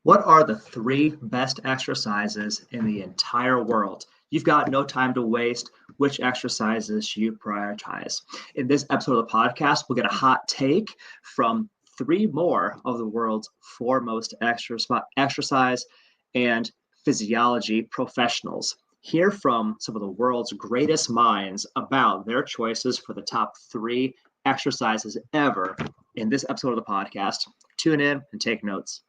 What are the three best exercises in the entire world? You've got no time to waste. Which exercises should you prioritize? In this episode of the podcast, we'll get a hot take from three more of the world's foremost exercise and physiology professionals. Hear from some of the world's greatest minds about their choices for the top three exercises ever in this episode of the podcast. Tune in and take notes.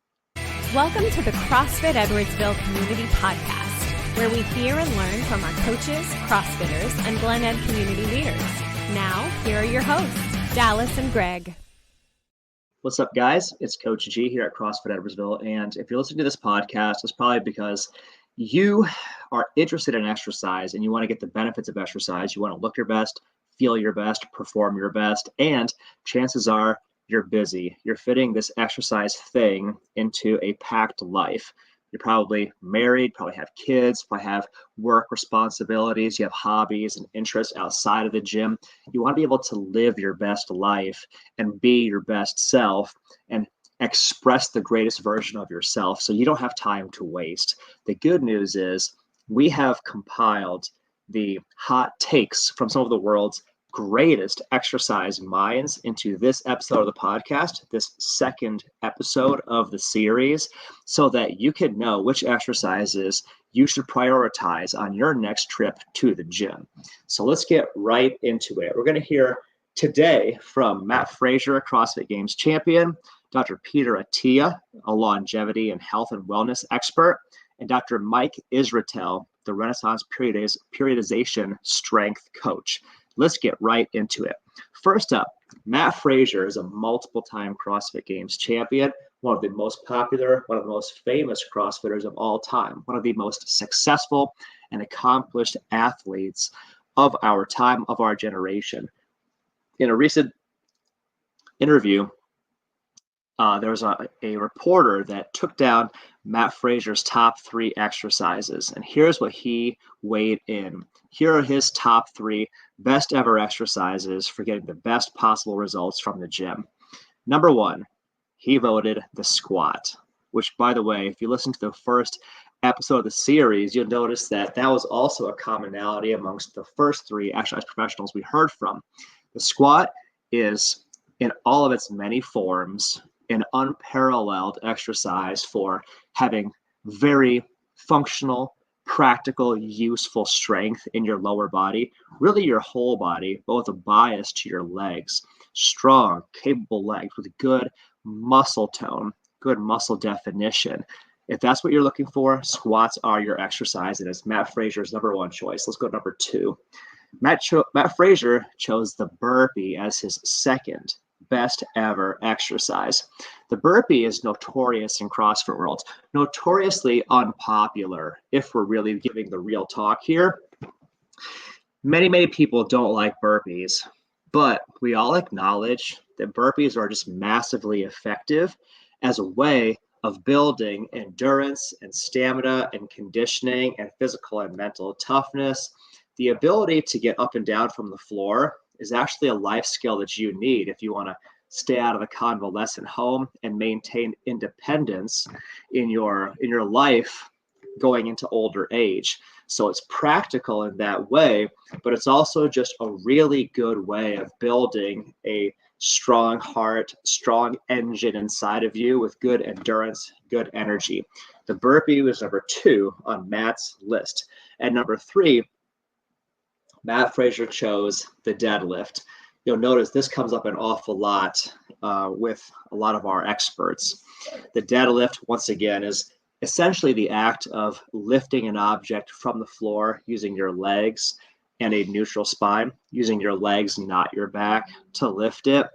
Welcome to the CrossFit Edwardsville Community Podcast, where we hear and learn from our coaches, CrossFitters, and Glen Ed community leaders. Now, here are your hosts, Dallas and Greg. What's up, guys? It's Coach G here at CrossFit Edwardsville, and if you're listening to this podcast, it's probably because you are interested in exercise and you want to get the benefits of exercise. You want to look your best, feel your best, perform your best, and chances are you're busy. You're fitting this exercise thing into a packed life. You're probably married, probably have kids, probably have work responsibilities, you have hobbies and interests outside of the gym. You want to be able to live your best life and be your best self and express the greatest version of yourself, so you don't have time to waste. The good news is we have compiled the hot takes from some of the world's greatest exercise minds into this episode of the podcast, this second episode of the series, so that you can know which exercises you should prioritize on your next trip to the gym. So let's get right into it. We're going to hear today from Matt Frazier, a CrossFit Games champion, Dr. Peter Attia, a longevity and health and wellness expert, and Dr. Mike Israetel, the Renaissance periodization strength coach. Let's get right into it. First up, Matt Frazier is a multiple-time CrossFit Games champion, one of the most popular, one of the most famous CrossFitters of all time, one of the most successful and accomplished athletes of our time, of our generation. In a recent interview, there was a reporter that took down Matt Frazier's top three exercises, and here's what he weighed in. Here are his top three best ever exercises for getting the best possible results from the gym. Number one, he voted the squat, which, by the way, if you listen to the first episode of the series, you'll notice that that was also a commonality amongst the first three exercise professionals we heard from. The squat is, in all of its many forms, an unparalleled exercise for having very functional, practical, useful strength in your lower body, really your whole body, both a bias to your legs, strong, capable legs with good muscle tone, good muscle definition. If that's what you're looking for, squats are your exercise, and it's Matt Frazier's number one choice. Let's go to number two. Matt Frazier chose the burpee as his second best ever exercise. The burpee is notorious in CrossFit world, notoriously unpopular. If we're really giving the real talk here, many people don't like burpees, but we all acknowledge that burpees are just massively effective as a way of building endurance and stamina and conditioning and physical and mental toughness. The ability to get up and down from the floor is actually a life skill that you need if you want to stay out of a convalescent home and maintain independence in your life going into older age. So it's practical in that way, but it's also just a really good way of building a strong heart, strong engine inside of you with good endurance, good energy. The burpee was number two on Matt's list. And number three, Matt Frazier chose the deadlift. You'll notice this comes up an awful lot with a lot of our experts. The deadlift, once again, is essentially the act of lifting an object from the floor using your legs and a neutral spine, using your legs, not your back, to lift it.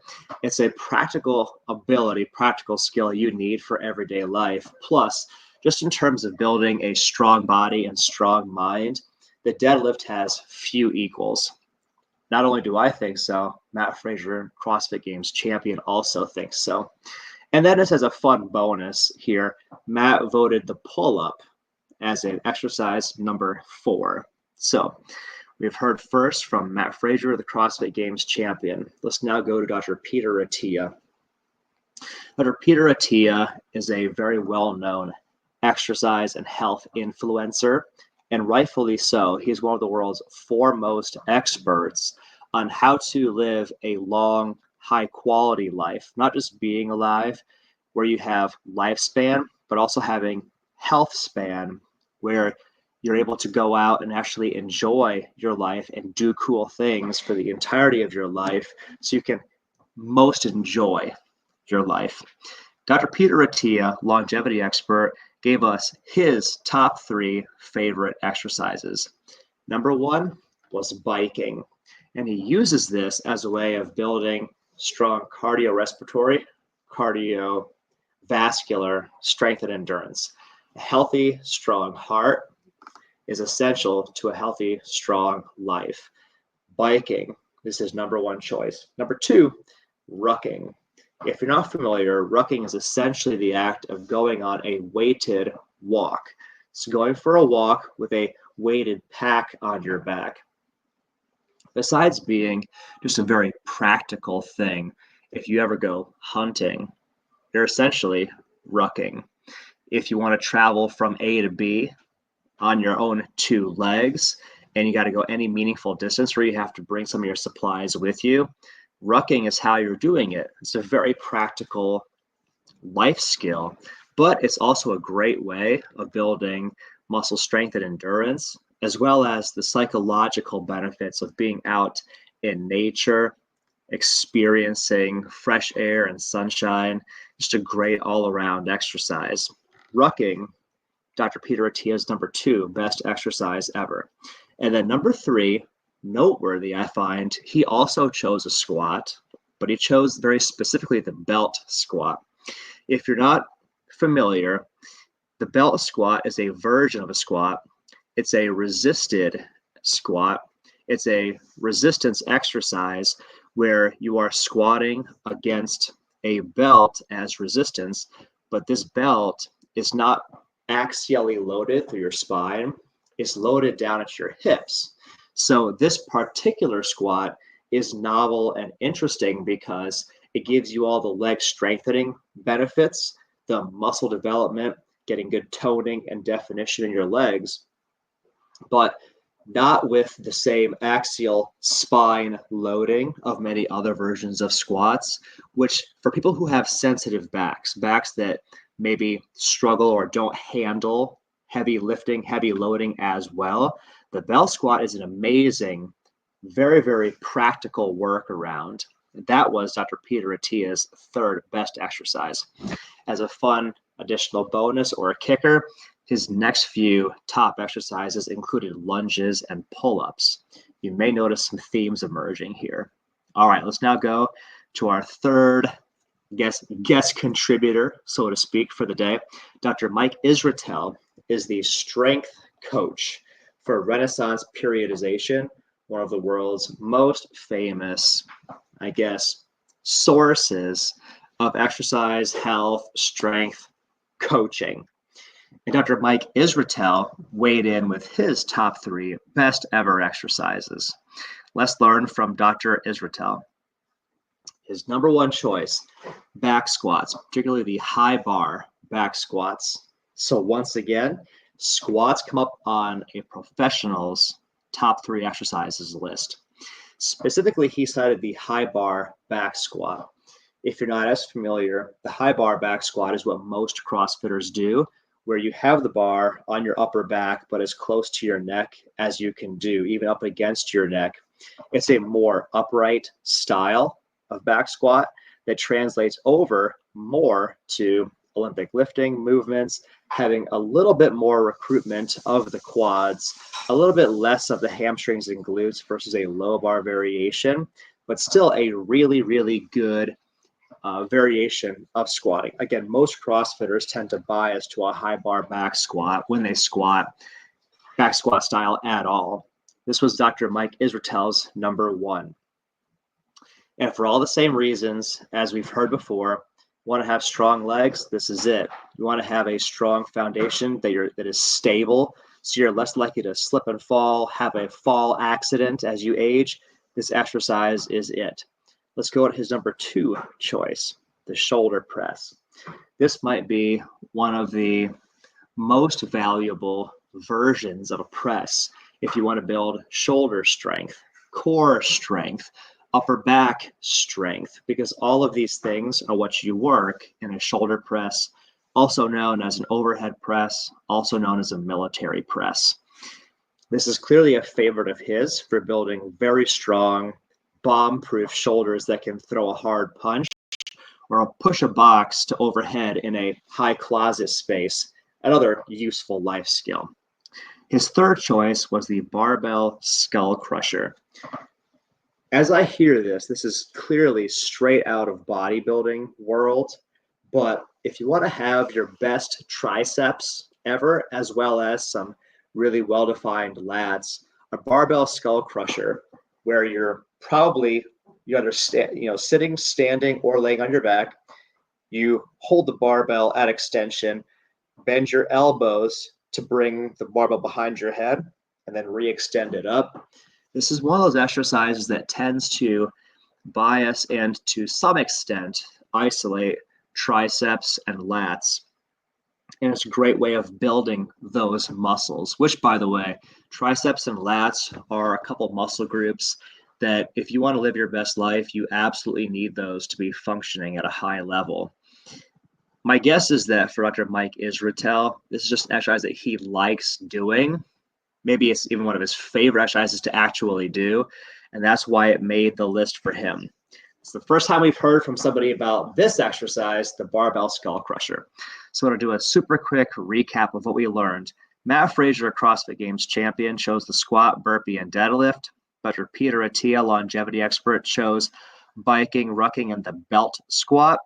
It's a practical ability, practical skill you need for everyday life. Plus, just in terms of building a strong body and strong mind, the deadlift has few equals. Not only do I think so, Matt Frazier, CrossFit Games champion, also thinks so. And then just as a fun bonus here, Matt voted the pull-up as an exercise number 4. So we've heard first from Matt Frazier, the CrossFit Games champion. Let's now go to Dr. Peter Attia. Dr. Peter Attia is a very well-known exercise and health influencer, and rightfully so. He's one of the world's foremost experts on how to live a long, high-quality life, not just being alive, where you have lifespan, but also having health span, where you're able to go out and actually enjoy your life and do cool things for the entirety of your life so you can most enjoy your life. Dr. Peter Attia, longevity expert, gave us his top 3 favorite exercises. Number 1 was biking, and he uses this as a way of building strong cardiorespiratory, cardiovascular strength and endurance. A healthy, strong heart is essential to a healthy, strong life. Biking is his number 1 choice. Number 2, rucking. If you're not familiar, rucking is essentially the act of going on a weighted walk. It's going for a walk with a weighted pack on your back. Besides being just a very practical thing, if you ever go hunting, you're essentially rucking. If you want to travel from A to B on your own 2 legs, and you got to go any meaningful distance where you have to bring some of your supplies with you, rucking is how you're doing it. It's a very practical life skill, but it's also a great way of building muscle strength and endurance, as well as the psychological benefits of being out in nature, experiencing fresh air and sunshine. Just a great all-around exercise. Rucking, Dr. Peter Attia's number 2 best exercise ever. And then number 3, noteworthy, I find, he also chose a squat, but he chose very specifically the belt squat. If you're not familiar, the belt squat is a version of a squat. It's a resisted squat. It's a resistance exercise where you are squatting against a belt as resistance, but this belt is not axially loaded through your spine. It's loaded down at your hips. So this particular squat is novel and interesting because it gives you all the leg strengthening benefits, the muscle development, getting good toning and definition in your legs, but not with the same axial spine loading of many other versions of squats, which for people who have sensitive backs that maybe struggle or don't handle heavy lifting, heavy loading as well, the bell squat is an amazing, very, very practical workaround. That was Dr. Peter Attia's 3rd best exercise. As a fun additional bonus or a kicker, his next few top exercises included lunges and pull-ups. You may notice some themes emerging here. All right, let's now go to our 3rd guest contributor, so to speak, for the day. Dr. Mike Israetel is the strength coach for Renaissance periodization, one of the world's most famous, sources of exercise, health, strength coaching. And Dr. Mike Israetel weighed in with his top 3 best ever exercises. Let's learn from Dr. Israetel. His number 1 choice, back squats, particularly the high bar back squats. So once again, squats come up on a professional's top 3 exercises list. Specifically, he cited the high bar back squat. If you're not as familiar, the high bar back squat is what most CrossFitters do, where you have the bar on your upper back, but as close to your neck as you can do, even up against your neck. It's a more upright style of back squat that translates over more to Olympic lifting movements, having a little bit more recruitment of the quads, a little bit less of the hamstrings and glutes versus a low bar variation, but still a really, really good variation of squatting. Again, most CrossFitters tend to bias to a high bar back squat when they squat back squat style at all. This was Dr. Mike Israetel's number 1. And for all the same reasons as we've heard before, want to have strong legs, this is it. You want to have a strong foundation that is stable, so you're less likely to slip and fall, have a fall accident as you age. This exercise is it. Let's go to his number 2 choice. the shoulder press. This might be one of the most valuable versions of a press if you want to build shoulder strength, core strength, upper back strength, because all of these things are what you work in a shoulder press, also known as an overhead press, also known as a military press. This is clearly a favorite of his for building very strong, bomb-proof shoulders that can throw a hard punch or push a box to overhead in a high closet space, another useful life skill. His third choice was the barbell skull crusher. As I hear this, this is clearly straight out of bodybuilding world, but if you want to have your best triceps ever, as well as some really well-defined lats, a barbell skull crusher, where you're probably, you understand, sitting, standing, or laying on your back, you hold the barbell at extension, bend your elbows to bring the barbell behind your head, and then re-extend it up. This is one of those exercises that tends to bias and to some extent isolate triceps and lats. And it's a great way of building those muscles, which, by the way, triceps and lats are a couple muscle groups that if you want to live your best life, you absolutely need those to be functioning at a high level. My guess is that for Dr. Mike Israetel, this is just an exercise that he likes doing. Maybe it's even one of his favorite exercises to actually do, and that's why it made the list for him. It's the first time we've heard from somebody about this exercise, the barbell skull crusher. So I'm going to do a super quick recap of what we learned. Matt Frazier, CrossFit Games champion, chose the squat, burpee, and deadlift. Dr. Peter Attia, longevity expert, chose biking, rucking, and the belt squat.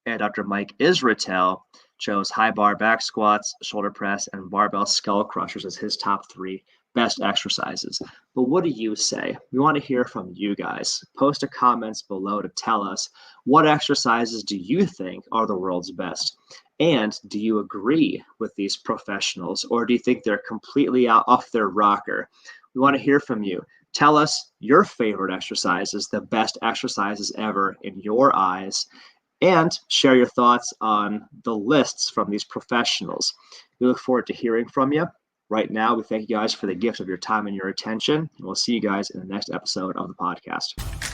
And Dr. Mike Israetel chose high bar back squats, shoulder press, and barbell skull crushers as his top 3 best exercises. But what do you say? We want to hear from you guys. Post a comments below to tell us, what exercises do you think are the world's best? And do you agree with these professionals, or do you think they're completely off their rocker? We want to hear from you. Tell us your favorite exercises, the best exercises ever in your eyes, and share your thoughts on the lists from these professionals. We look forward to hearing from you. Right now, we thank you guys for the gift of your time and your attention. And we'll see you guys in the next episode of the podcast.